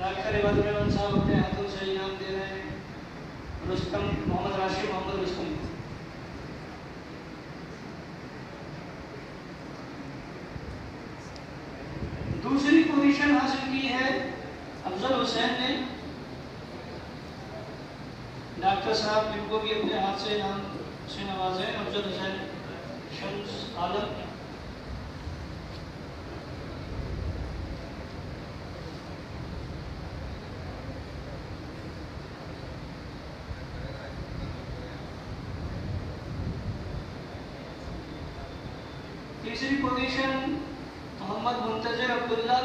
Doctor Ibadur साहब अपने हाथों से इनाम दे रहे हैं। रुस्तम मोहम्मद राशिद मोहम्मद रुस्तम। दूसरी पोजीशन हासिल की है अफजल हुसैन ने। डॉक्टर साहब इनको भी अपने हाथ से इनाम से नवाजे। अफजल हुसैन शम्स आलम। तीसरी पोजीशन मोहम्मद मुंतजर अब्दुल्ला।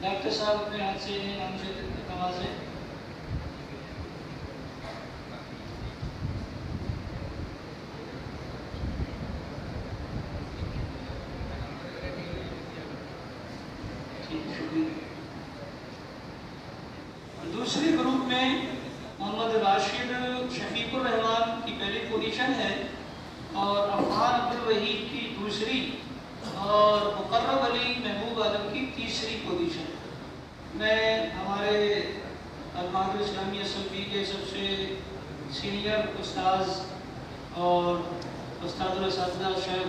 डॉक्टर साहब अपने हाथ से नाम से नवाजे। दूसरे ग्रुप में मोहम्मद राशिद शफीकुर रहमान की पहली पोजीशन है और अफगान अब्दुल वहीद की दूसरी और मुकर्रम अली महबूब आलम की तीसरी पोजीशन। मैं हमारे अल-बहादुर इस्लामी असम्बली के सबसे सीनियर उस्ताद और उस्ताद-उल-असातिज़ा शेख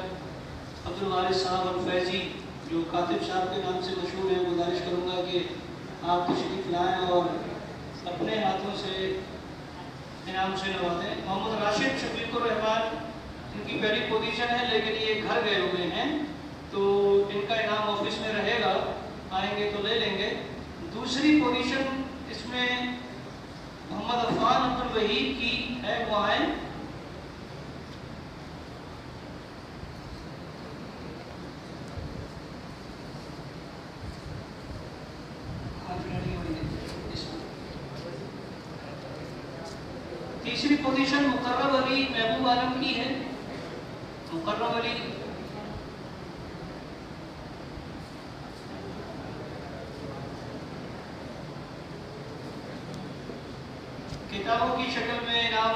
अब्दुल वारिस साहब अल-फैज़ी जो कातिब साहब के नाम से मशहूर हैं, गुजारिश करूँगा कि आप तशरीफ़ लाएँ और अपने हाथों से इनाम से नवाजें। मोहम्मद राशिद शफीकुर रहमान इनकी पहली पोजीशन है लेकिन ये घर गए हुए हैं तो इनका इनाम ऑफिस में रहेगा, आएंगे तो ले लेंगे। दूसरी पोजीशन इसमें मोहम्मद अफगान अब्दुल वहीद की है, वो आए। तीसरी पोजीशन मुकर्रम अली महबूब आलम की है। मुकर्रम अली किताबों की शक्ल में इनाम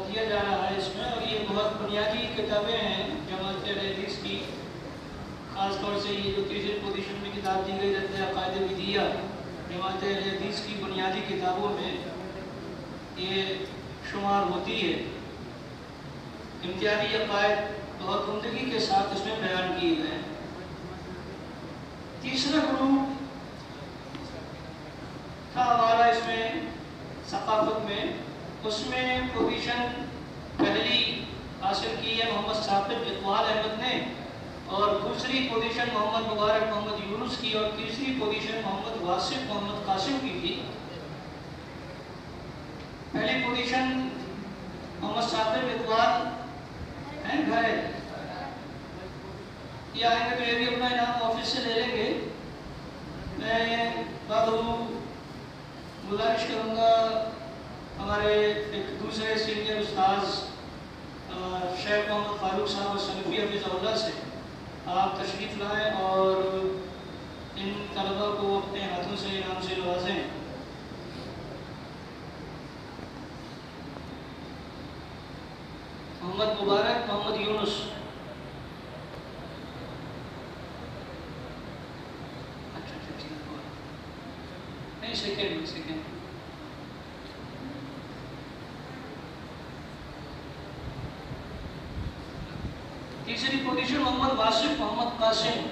दिया जा रहा है इसमें और ये बहुत बुनियादी किताबें हैं जमात हदीस की। ख़ास तौर से ये जो तीसरी पोजीशन में किताब दी गई रहती है अक़ाइद विदिया जमात हदीस की बुनियादी किताबों में ये शुमार होती है। इम्तियाजी अक़ाइद बहुत उम्दगी के साथ इसमें बयान किए गए हैं। तीसरा ग्रुप था हमारा इसमें सकाफत में, उसमें पोजीशन पहली हासिल की है मोहम्मद साकिब इकबाल अहमद ने और दूसरी पोजीशन मोहम्मद मुबारक मोहम्मद यूनुस की और तीसरी पोजीशन मोहम्मद वासिफ मोहम्मद कासिम की थी। पहली पोजीशन मोहम्मद साकिब इकबाल हैं, घर है, ये आएंगे तो ये भी अपना इनाम ऑफिस से ले लेंगे। मैं बाबू गुजारिश करूँगा हमारे एक दूसरे सीनियर उस्ताद शेख मोहम्मद फारूक साहब और सनफी हफिज़हुल्लाह से आप तशरीफ़ लाएँ और इन तलबा को अपने हाथों से इनाम से नवाजें। मोहम्मद मुबारक मोहम्मद यूनुस। अच्छा नहीं, सेकेंड तीसरी पोजीशन मोहम्मद वासिफ मोहम्मद कासिम।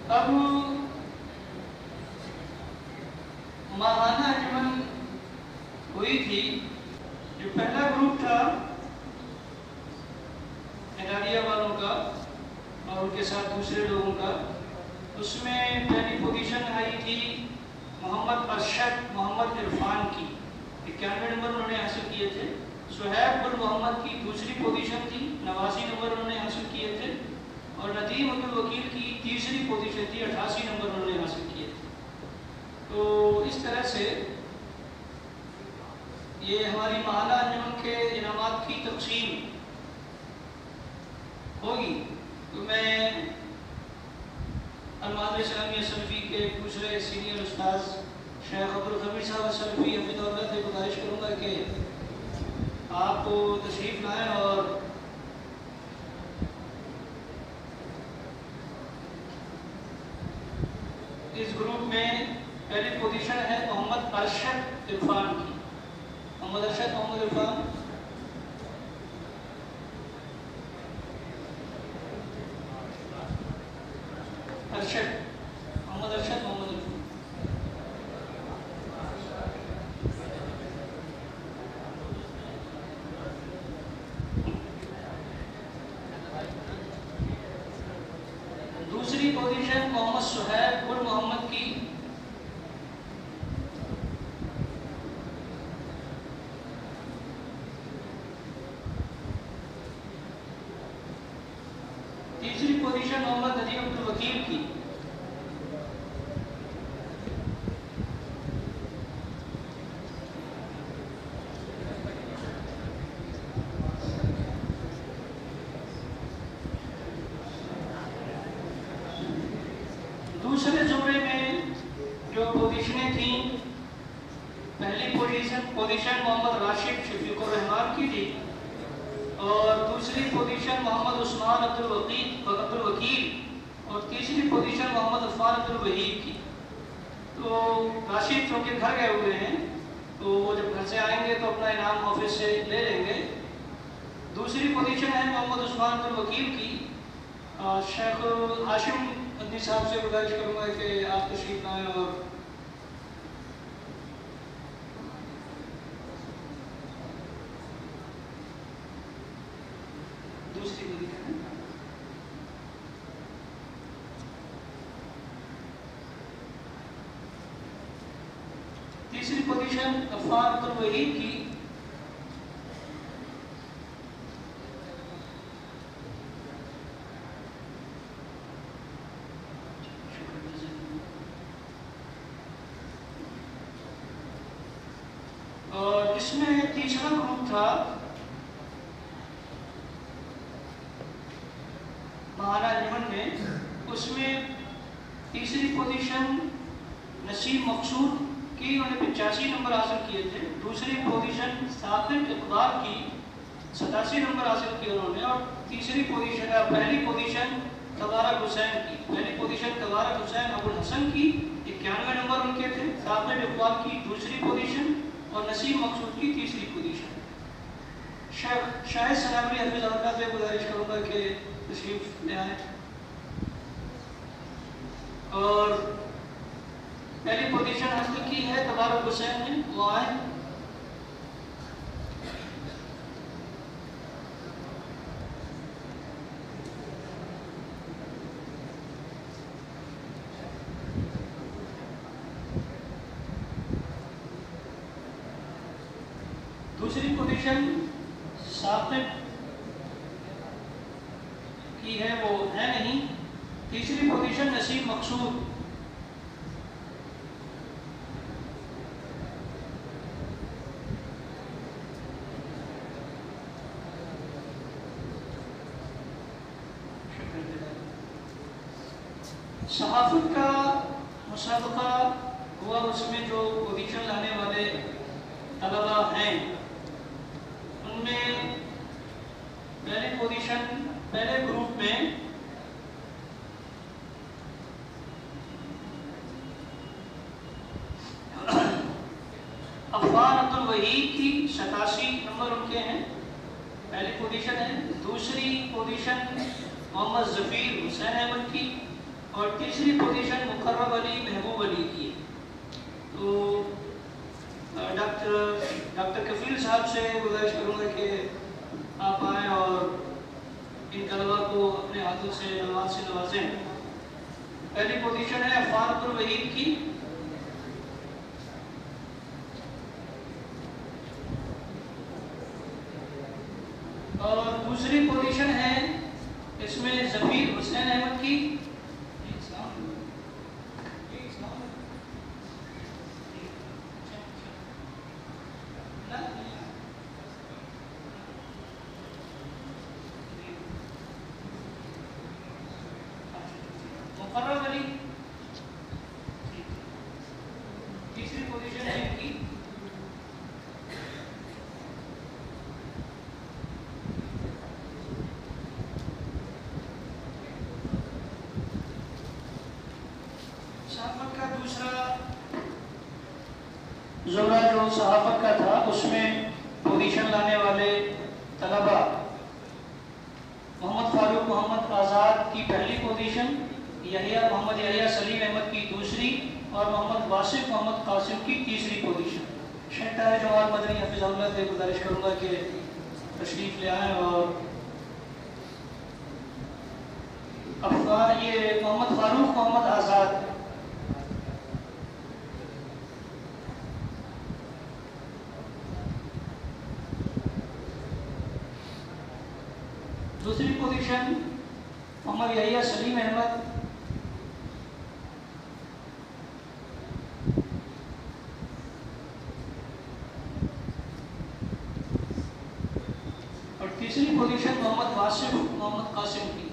अब माहाना अंजुमन हुई थी। जो पहला ग्रुप था एडारिया वालों का और उनके साथ दूसरे लोगों का, उसमें पहली पोजीशन आई थी मोहम्मद अरशद मोहम्मद इरफान की, 91 नंबर उन्होंने हासिल किए थे। सुहैब बिन मोहम्मद की दूसरी पोजीशन थी, 89 नंबर उन्होंने हासिल किए थे। और नदीम अब्दुल वकील की तीसरी पोजीशन थी, 88 नंबर उन्होंने हासिल किए थे। तो इस तरह से ये हमारी माहाना अंजुमन के इनामात की तकसीम होगी। तो मैं अलमाद इस्लामिया सल्फी के दूसरे सीनियर उस्ताद शेख अब्दुल खबीर साहब सल्फी हफिज़हुल्लाह से गुजारिश करूँगा कि आप तशरीफ़ लाएँ और इस ग्रुप में पहली पोजीशन है मोहम्मद अरशद इरफान की। मोहम्मद अरशद मोहम्मद इरफान, अरशद मोहम्मद अरशद मोहम्मद इरफान। दूसरी पोजीशन मोहम्मद सुहैब बिन मोहम्मद की। तीसरी पोजीशन मोहम्मद नदीम अब्दुल वकील की। दूसरे जुमरे में जो पोजीशनें थी, पहली पोजीशन मोहम्मद राशिद शफीकुर रहमान की थी और दूसरी पोजीशन मोहम्मद उस्मान अब्दुल वकील और तीसरी पोजीशन मोहम्मद अफान अब्दुल वहीद की। तो राशिद चूँकि घर गए हुए हैं तो वो जब घर से आएंगे तो अपना इनाम ऑफिस से ले लेंगे। दूसरी पोजीशन है मोहम्मद उस्मान अब्दुल वकील की। शेख हाशिम अदनी साहब से गुजारिश करूँगा कि आप तशरीफ लाएँ और दूसरी पोजीशन है। तीसरी पोजीशन अफान अब्दुल वहीद की। और इसमें तीसरा ग्रुप था माहाना अंजुमन में, उसमें तीसरी पोजीशन नसीम मकसूद की, उन्होंने 85 नंबर हासिल किए थे। दूसरी पोजीशन साकिब इकबाल की, 87 नंबर हासिल किए उन्होंने। और तीसरी पोजीशन पहली पोजीशन तबारक हुसैन की। पहली पोजीशन तबारक हुसैन अबुल हसन की, 91 नंबर उनके थे। साकिब इकबाल की दूसरी पोजीशन और नसीम मकसूद की तीसरी पोजीशन। शाहिद सलामी हफिज़हुल्लाह से गुजारिश करूँगा कि तशरीफ ले आए और पहली पोजीशन हासिल की है तबारक हुसैन ने, वो आए। दूसरी पोजीशन साकिब की है, वो है नहीं। तीसरी पोजीशन नसीम मकसूद। सहाफत का मुसाबका हुआ, उसमें जो पोजीशन लाने वाले तलबा हैं उनमें पहली पोजीशन पहले ग्रुप में अफान अब्दुल वहीद की 87 नंबर उनके हैं, पहली पोजीशन है। दूसरी पोजीशन मोहम्मद जफीर हुसैन अहमद की और तीसरी पोजीशन मुकर्रम अली महबूब अली की। तो साहब से गुजारिश करूँगा कि आप आएँ और इन तलबा को अपने हाथों से नवाजें। पहली पोजीशन है अफान अब्दुल वहीद की। और दूसरी पोजीशन है इसमें जफीर हुसैन अहमद की। तीसरी पोजीशन है इनकी। सहाफत का दूसरा ज़ुमरा जो सहाफत का था उसमें पोजीशन लाने वाले तलबा मोहम्मद फारूक मोहम्मद आज़ाद की पहली पोजीशन, मोहम्मद यहिया सलीम अहमद की दूसरी और मोहम्मद वासिफ मोहम्मद कासिम की तीसरी पोजीशन। शेख ताहिर जवाहर मदनी हफिज़हुल्लाह से गुजारिश करूँगा कि तशरीफ़ ले आएँ। और ये मोहम्मद फारूक मोहम्मद आज़ाद दूसरी पोजीशन, मोहम्मद यहिया सलीम अहमद और तीसरी पोजीशन मोहम्मद वासिफ मोहम्मद कासिम की।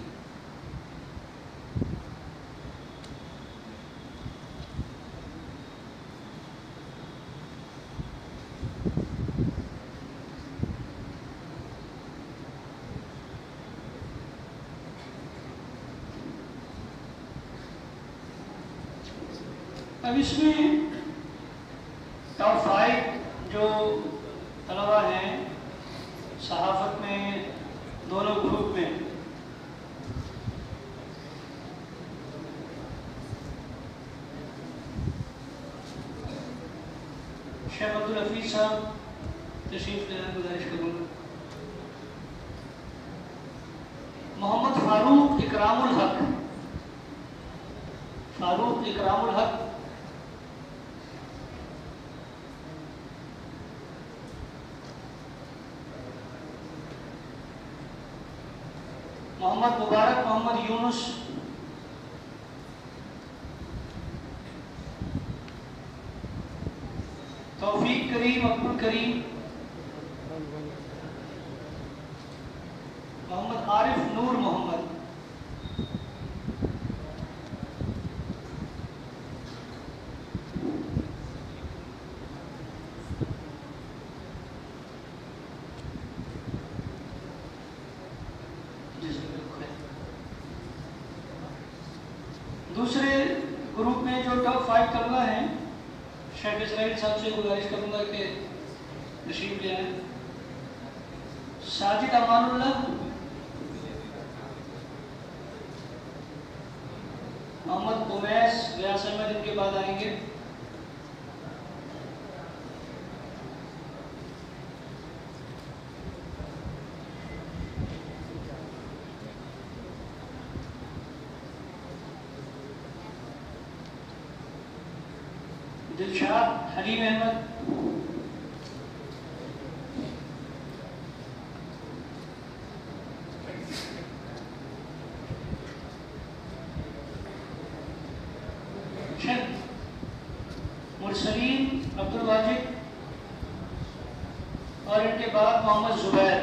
अब इसमें टॉप 5 जो तलबा हैं सहाफत में दोनों ग्रुप में, शेख अब्दुल हफीज साहब तशरीफ लेना गुजारिश करूँगा। मोहम्मद फारूक इकरामुल हक, फारूक इकरामुल हक। मोहम्मद मुबारक मोहम्मद यूनुस, तौफीक करीम अब्दुल करीम, मोहम्मद आरिफ नूर मोहम्मद, दूसरे ग्रुप में जो टॉप 5 तलबा हैं शेख इस्राइल साहब से गुजारिश करूँगा कि तशरीफ ले आएँ। साजिद अमानुल्लाह, मोहम्मद उमैस व्यास अहमद इनके बाद आएंगे। दिलशाद हलीम अहमद, मुरसलीन अब्दुल वाजिद और इनके बाद मोहम्मद जुबैर।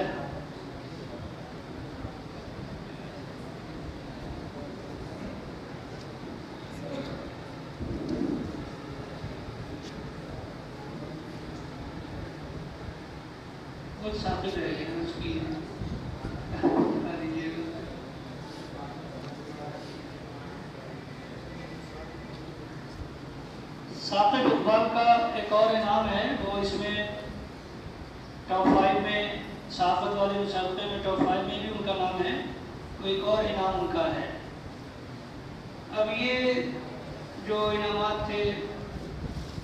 कुछ साबित रहेगा उसकी साकिब इकबाल का एक और इनाम है, वो इसमें टॉप 5 में सहाफत वाले मुसाबके में टॉप 5 में भी उनका नाम है, तो एक और इनाम उनका है। अब ये जो इनामात थे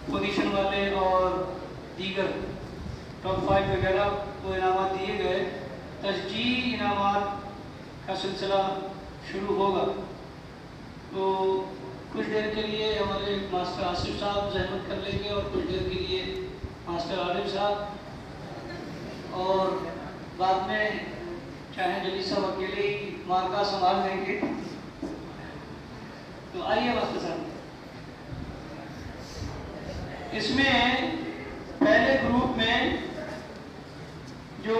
पोजीशन वाले और दीगर, टॉप 5 वगैरह को इनामात दिए गए। तस्जी इनामात का सिलसिला शुरू होगा। तो कुछ देर के लिए हमारे मास्टर आसिफ साहब जहमत कर लेंगे और कुछ देर के लिए मास्टर आरिफ साहब, और बाद में चाहे जली साहब अकेले ही मार्का संभाल लेंगे। तो आइए मास्टर साहब, इसमें पहले ग्रुप में जो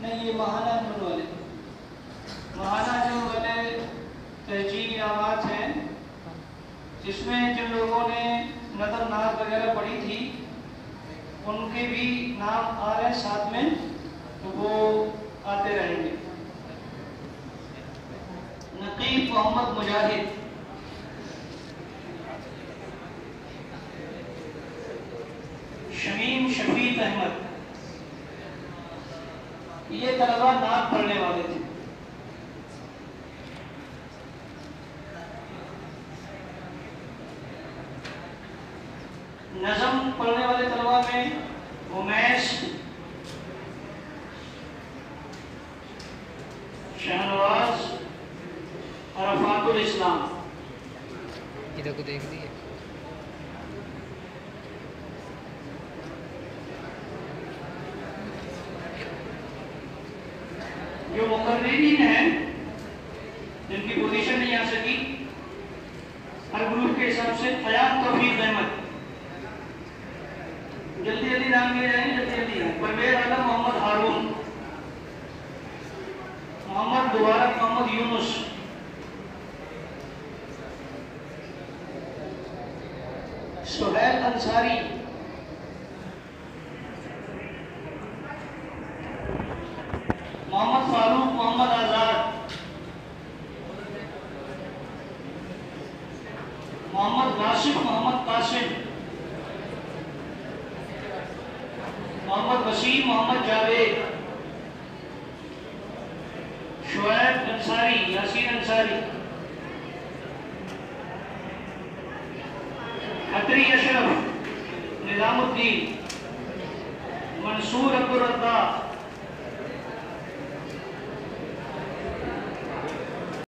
नहीं, ये महाना जो वाले तहजीब इनामात हैं, जिसमें जिन लोगों ने नदर नात वगैरह पढ़ी थी उनके भी नाम आ रहे हैं साथ में, तो वो आते रहेंगे। नकीब मोहम्मद मुजाहिद, शमीम शफीक अहमद, ये तलबा नात पढ़ने वाले थे। नज़म पढ़ने वाले तलबा में उमैश, शहनवाज और अफाकुल इस्लाम। इधर को देख दिए। जो मुकर्रीरीन हैं जिनकी पोजीशन नहीं आ सकी हर ग्रुप के हिसाब से, फयाद तौफीक अहमद, जल्दी जल्दी नाम लिए जाएंगे, जल्दी जल्दी। परवेज आलम मोहम्मद हारून, मोहम्मद मुबारक मोहम्मद यूनुस, सुहैल अंसारी, मोहम्मद फारूक मोहम्मद आजाद, मोहम्मद वासिफ मोहम्मद कासिम, मोहम्मद वसीम मोहम्मद जावेद, शुएब अंसारी, यासीन अंसारी, खतरी अशरफ, निजामुद्दीन, मंसूर अब्दुल रज़्ज़ाक़,